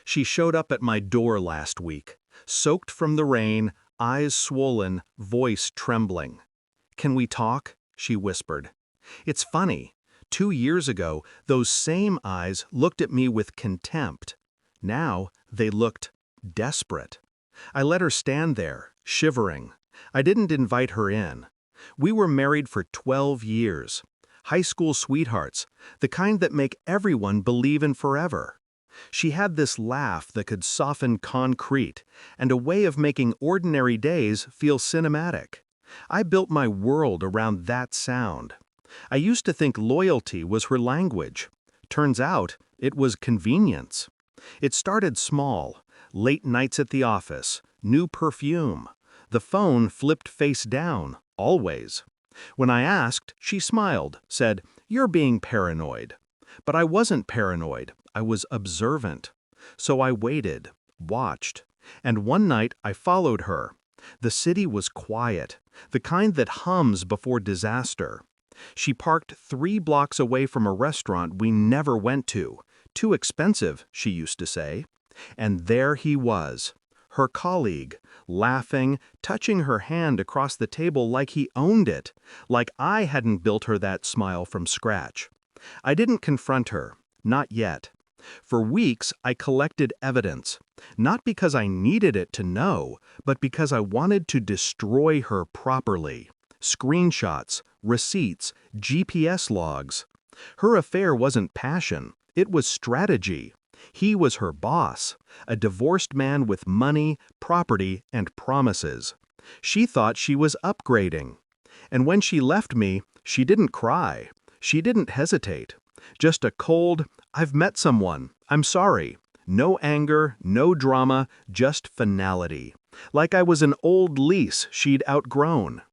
She showed up at my door last week, soaked from the rain, eyes swollen, voice trembling. "Can we talk?" she whispered. It's funny. 2 years ago, those same eyes looked at me with contempt. Now, they looked desperate. I let her stand there, shivering. I didn't invite her in. We were married for 12 years. High school sweethearts, the kind that make everyone believe in forever. She had this laugh that could soften concrete, and a way of making ordinary days feel cinematic. I built my world around that sound. I used to think loyalty was her language. Turns out, it was convenience. It started small, late nights at the office, new perfume. The phone flipped face down, always. When I asked, she smiled, said, "You're being paranoid." But I wasn't paranoid, I was observant. So I waited, watched. And one night I followed her. The city was quiet, the kind that hums before disaster. She parked 3 blocks away from a restaurant we never went to. Too expensive, she used to say. And there he was, her colleague, laughing, touching her hand across the table like he owned it, like I hadn't built her that smile from scratch. I didn't confront her, not yet. For weeks, I collected evidence, not because I needed it to know, but because I wanted to destroy her properly. Screenshots, receipts, GPS logs. Her affair wasn't passion, it was strategy. He was her boss, a divorced man with money, property, and promises. She thought she was upgrading. And when she left me, she didn't cry. She didn't hesitate. Just a cold, "I've met someone, I'm sorry." No anger, no drama, just finality. Like I was an old lease she'd outgrown.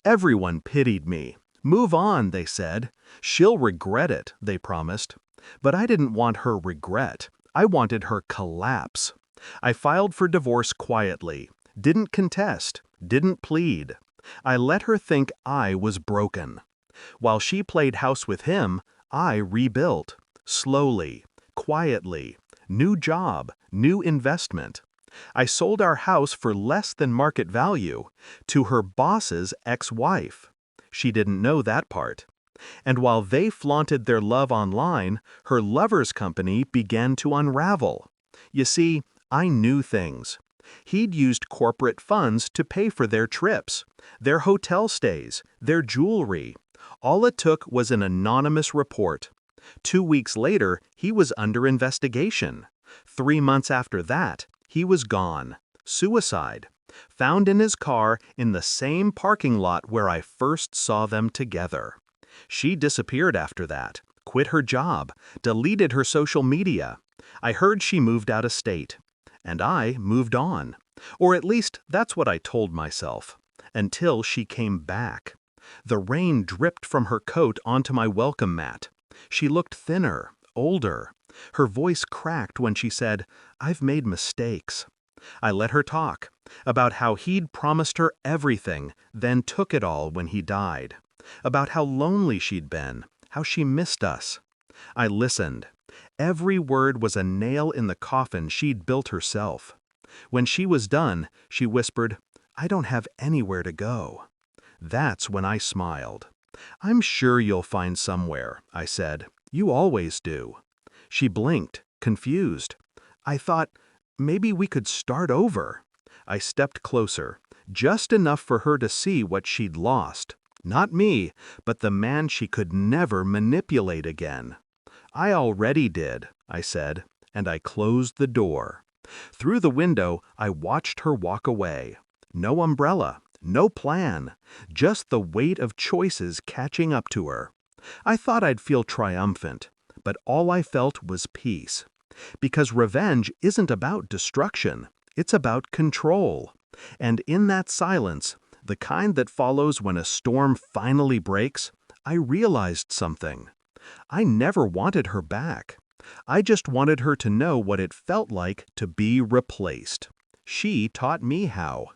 Everyone pitied me. "Move on," they said. "She'll regret it," they promised. But I didn't want her regret. I wanted her collapse. I filed for divorce quietly, didn't contest, didn't plead. I let her think I was broken. While she played house with him, I rebuilt. Slowly, quietly. New job, new investment. I sold our house for less than market value to her boss's ex-wife. She didn't know that part. And while they flaunted their love online, her lover's company began to unravel. You see, I knew things. He'd used corporate funds to pay for their trips, their hotel stays, their jewelry. All it took was an anonymous report. 2 weeks later, he was under investigation. 3 months after that, he was gone. Suicide. Found in his car in the same parking lot where I first saw them together. She disappeared after that, quit her job, deleted her social media. I heard she moved out of state. And I moved on. Or at least that's what I told myself. Until she came back. The rain dripped from her coat onto my welcome mat. She looked thinner, older. Her voice cracked when she said, "I've made mistakes." I let her talk about how he'd promised her everything, then took it all when he died. About how lonely she'd been, how she missed us. I listened. Every word was a nail in the coffin she'd built herself. When she was done, she whispered, "I don't have anywhere to go." That's when I smiled. "I'm sure you'll find somewhere," I said. "You always do." She blinked, confused. I thought, maybe we could start over. I stepped closer, just enough for her to see what she'd lost. Not me, but the man she could never manipulate again. "I already did," I said, and I closed the door. Through the window, I watched her walk away. No umbrella, no plan, just the weight of choices catching up to her. I thought I'd feel triumphant, but all I felt was peace. Because revenge isn't about destruction, it's about control. And in that silence, the kind that follows when a storm finally breaks, I realized something. I never wanted her back. I just wanted her to know what it felt like to be replaced. She taught me how.